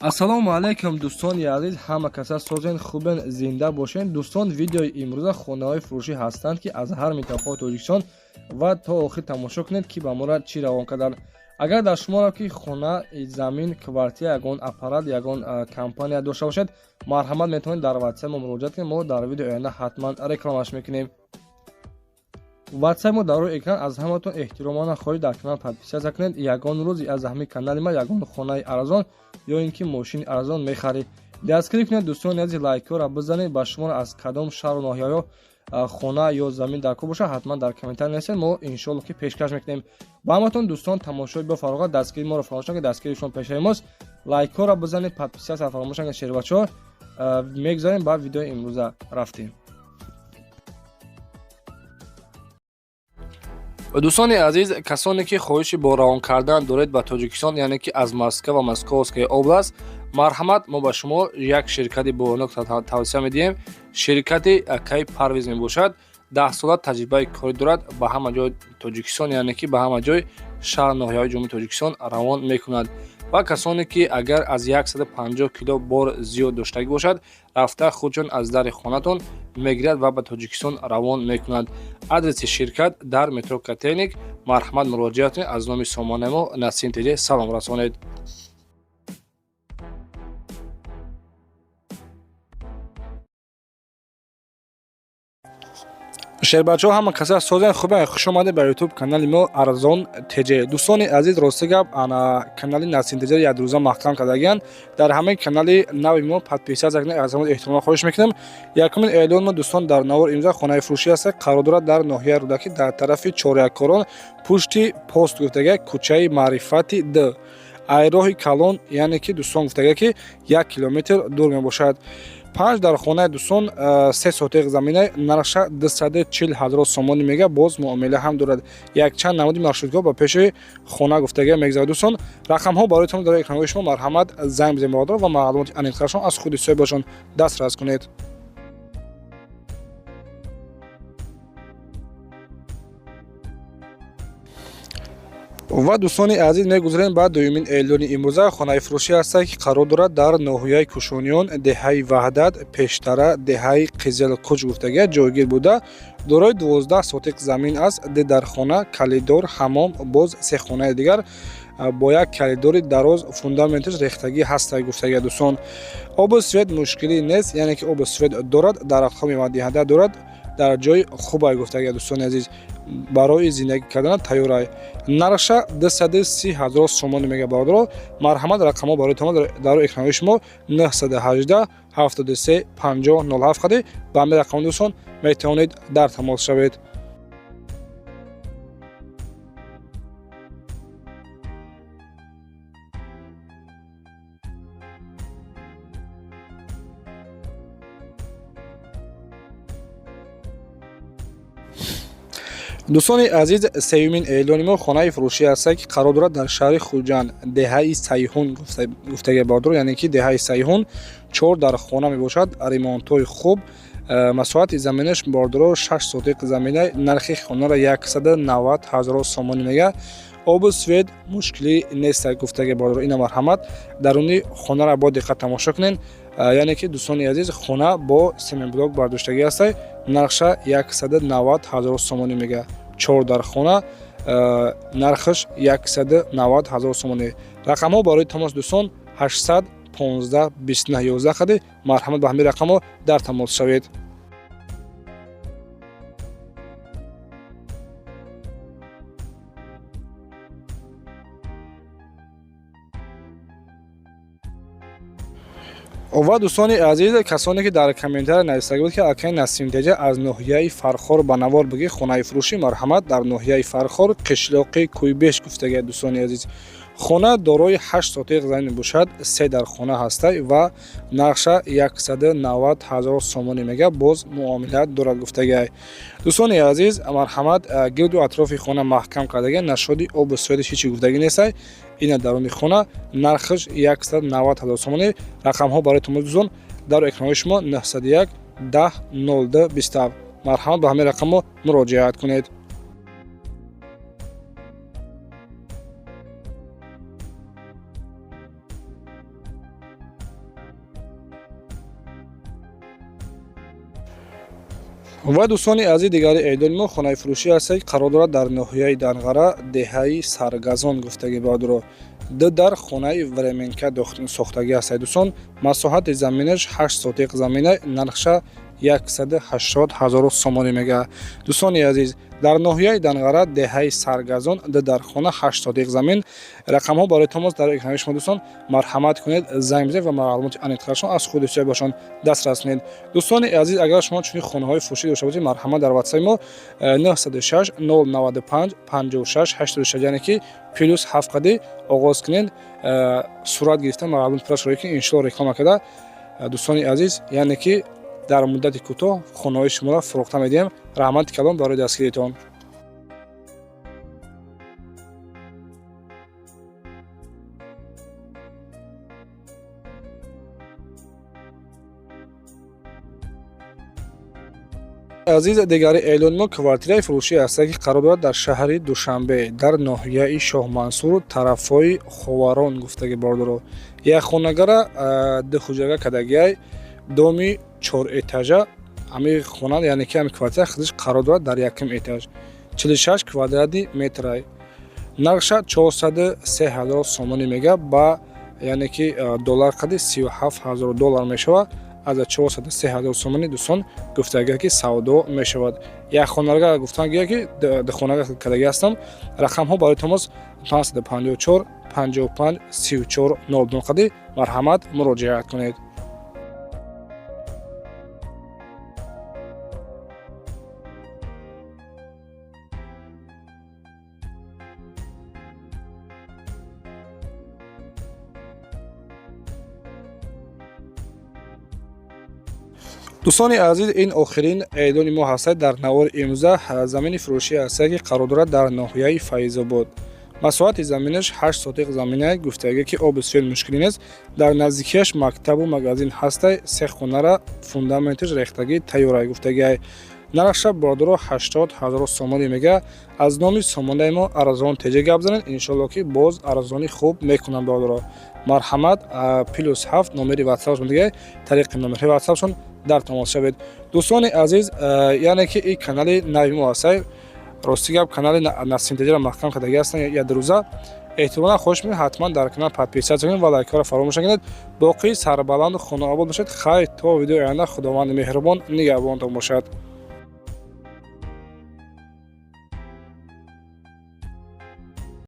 ассалому алайкум дӯстони азиз, ҳама каса созен хубен, зинда бошен. дӯстон, видеои имрӯза хонаҳои фурӯшӣ ҳастанд ки аз ҳар минтақаҳои Тоҷикистон ва то охир тамошо кунед ки ба моро чӣ равон карданд. агар дар шуморо ки хона, замин, квартира, ягон аппарат, ягон компания дошта бошед, марҳамат метавонед дар ватсап мо муроҷиат кунед. мо дар видеои оянда ҳатман рекламаш мекунем. ватсап мо дар рӯи экран. аз ҳаматон эҳтиромона хоҳиш дар канал подписатсия кунед. ягон рӯзи аз ҳамин канали ма ягон хонаи арзон ё ин ки мошини арзон мехаред, дастгирӣ кунед. дӯстони азиз, лайкҳоро бизанед. ба шумо аз кадом шаҳру ноҳияҳо хона ё замин дар кор боша, ҳатман дар комментар нависед. мо иншоалло ки пешкаш мекунем. ба ҳаматон дӯстон, тамошои бафарғат, дастгирии моро фаромӯш накунед. дастгирии шумо пешаи мост. лайкҳоро бизанед, подписатсияро фаромӯш накунед. шербачаҳо мегзарем ба видеои имрӯза рафтем. дӯстони азиз, касоне ки хоҳиши бо равон кардан доред ба Тоҷикистон, яъне ки аз Москва ва Московская област, марҳамат, мо ба шумо як ширкати боронок тавсия медиҳем. ширкати Кай Парвиз мебошад. 10 сола таҷрибаи корӣ дорад. ба ҳама ҷои Тоҷикистон, яъне ки ба ҳама ҷои шаҳр ноҳияҳои ҷумҳурии Тоҷикистон равон мекунад. ва касоне ки агар аз 150 кило бор зиёд доштагӣ бошад, рафта худшон аз дари хонатон мегирад ва ба Тоҷикистон равон мекунад. адреси ширкат дар метро Котельник. марҳамат, муроҷиат кунед. аз номи сомонаи мо Насим Теҷе салом расонед. шербачаҳо, ҳама каса созен хубен, хуш омадед ба YouTube канали мо Арзон Теҷе. дӯстони азиз, рости гап, ана канали Насим Теҷе як рӯза маҳкам кардагиян. дар ҳамин канали нави мо подписатсия кунед. аз ҳама эҳтирома хоҳиш мекунем. якумин эълон мо дӯстон дар навор имза хонаи фурӯшӣ аст, қарор дорад дар ноҳияи Рӯдакӣ, дар тарафи Чорякорон, пушти пост гуфтага кӯчаи Маърифати Д, айроҳи Калон, яъне ки дӯстон гуфтага ки 1 километр дур мебошад. 5 дар хонаи дӯстон 3 сотиқ замина, нарша 240 000 сомонӣ мега, боз муомила ҳам дорад. якчанд намуди маршрутгоҳ ба пеши хона гуфтага мегзарад. дӯстон, рақамҳо бароятон дар экранои шумо, марҳамат занг бизанед ба ва маълумоти аниқтарашон аз худи соҳибашон дастрас кунед. ва дӯстони азиз, мегузарем ба дуюмин эълони имрӯза. хонаи фурӯшӣ аст ки қарор дорад дар ноҳияи Кушониён, деҳаи Ваҳдат, пештара, деҳаи Қизилкуч гуфтага ҷойгир буда, дорои 12 сотиқ замин аст. дедархона, калидор, ҳаммом, боз 3 хонаи дигар бо як калидори дароз, фундаменташ рехтагӣ ҳастай гуфтага. дӯстон, оби свет мушкилӣ нест, яъне ки оби свет дорад, дарахтҳо меваддиҳанда дорад, дар ҷои хубай гуфтага. дӯстони азиз, барои зиндагӣ кардан тайёрай. нарша 230 000 сомонӣ мега. бародаро, марҳамат, рақамҳо барои тома дар экранои шумо 918 73 50 07 хади. ба ҳамин рақамҳо дӯстон метавонед дар тамос шавед. дӯстони азиз, сеюмин эълони мо хонаи фурӯшӣ аст ки қарор дорад дар шаҳри Хуҷанд, деҳаи Сайҳун гуфтага бародаро, яъне ки деҳаи Сайҳун. 4 дар хона мебошад, ремонтҳои хуб. масоҳати заминаш бародаро 6 сотиқ замина, нархи хонаро 190 000 сомонӣ мега. оби свет мушкилӣ нест гуфтага бародаро. ина марҳамат, даруни хонаро бо диққат тамошо кунед. яъне ки дӯстони азиз, хона бо семинблок бардоштагӣ аст. нарша 190 000 сомонӣ мега. 4 дар хона, нархаш 190 000 сомонӣ. рақамҳо барои тамос дӯстон 800 15 29 11 хади. марҳамат, ба ҳамин рақамҳо дар тамос шавед. ва дӯстони азиз, касоне ки дар комментар нависаги буд ки акай Насим Теҷа аз ноҳияи Фархор ба навор биги хонаи фурӯшӣ, марҳамат, дар ноҳияи Фархор, қишлоқи Кӯйбеш гуфтага. дӯстони азиз, хона дорои 8 сотиқ замин мебошад, 3 дар хона ҳастай ва нарша 190 000 сомонӣ мега, боз муомилат дорад гуфтага. дӯстони азиз, марҳамат, гирду атрофи хона маҳкам кардага, нашоди обу светиш ҳичи гуфтагӣ нестай. ина даруни хона, нархаш 190 000 сомонӣ. рақамҳо барои тома дӯстон дар экранои шумо 901 10 02 27. марҳамат, ба ҳамин рақамҳо муроҷиат кунед. ва дӯстони азизи дигари эълони мо хонаи фурӯшӣ ҳастае ки қарор дорад дар ноҳияи Данғара, деҳаи Саргазон гуфтагӣ баъдро. Ду дар хонаи временка сохтагӣ ҳастае дӯстон. Масоҳати заминаш 8 сотиқ замина, нархша 180 000 сомонӣ мегаҳад. Дӯстони азиз, дар ноҳияи Данғара, деҳаи Саргазон, ду дар хона 8 сотиқ замин. Рақамҳо барои томос дар экрани шумо дӯстон. Марҳамат кунед, занг бизанед ва маълумоти аниқтарашон аз худусия бошон дастрас кунед. Дӯстони азиз, агар шумо чунин хонаҳои фурӯшӣ дошта бошед, марҳамат дар ватсаби мо 906 095 56 86, яъне ки +7 қади оғоз кунед, сурат гирифта маълумот пурашро ки иншоалло реклама карда, дӯстони азиз, яъне ки дар муддати кӯтоҳ хонаҳои шуморо фурӯхта медиҳем. Раҳмати калон барои дастгиритон. азиз, дигари эълони мо квартираи фурӯшӣ ҳастае ки қарор дорад дар шаҳри Душанбе, дар ноҳияи Шоҳмансур, тарафҳои Ховарон гуфтагӣ бордоро. Як хонагара ду ҳуҷрага кадагиай, доми 4 этажа. Ҳамин хона, яъне ки ҳамин квартира худаш қарор дорад дар якум этаж. 46 квадрати метрай. Нархша 403 000 сомонӣ мегаҳад, ба яъне ки доллар қади 37 000 доллар мешавад. Аз 403 000 сомонӣ дӯстон гуфтагӣ ки савдо мешавад. Як хонагара гуфтагӣ ки ду хонагара кадагӣ ҳастам. Рақамҳо барои томос 554 55 34 00 қади марҳамат муроҷиат кунед. дӯстони азиз, ин охирин эълони мо ҳастад дар навори имрӯза. Замини фурӯшӣ ҳастае ки қарор дорад дар ноҳияи Файзобод. Масоҳати заминаш 8 сотиқ замина, гуфтагӣ ки оби бисёр мушкилӣ нест. Дар наздикияш мактабу магазин ҳастае. Се хонара фундаменташ рехтагӣ тайёрае гуфтагиай. Нархша бордоро 80 000 сомонӣ мегаҳад. Аз номи сомонаи мо арзон теҷа гап занед, иншоалло ки боз арзонӣ хуб мекунам бордоро. Марҳамат, +7 номери ватсапшон дигар, тариқи номерҳои ватсапшон дар тамос шавед. Дӯстони азиз, яъне ки ин канали нави мо ҳастае. Рости гап, канали Насим Теҷаро маҳкам кардагӣ ҳастанд як рӯза. эҳтимолан хоҳиш мекунем ҳатман дар канал подписатсия кунед ва лайкҳоро фаромӯш накунед. Боқӣ сарбаланду хонаобод бошед. Хайр, то видеои оянда. Худованди меҳрубон нигаҳбонтон бошад.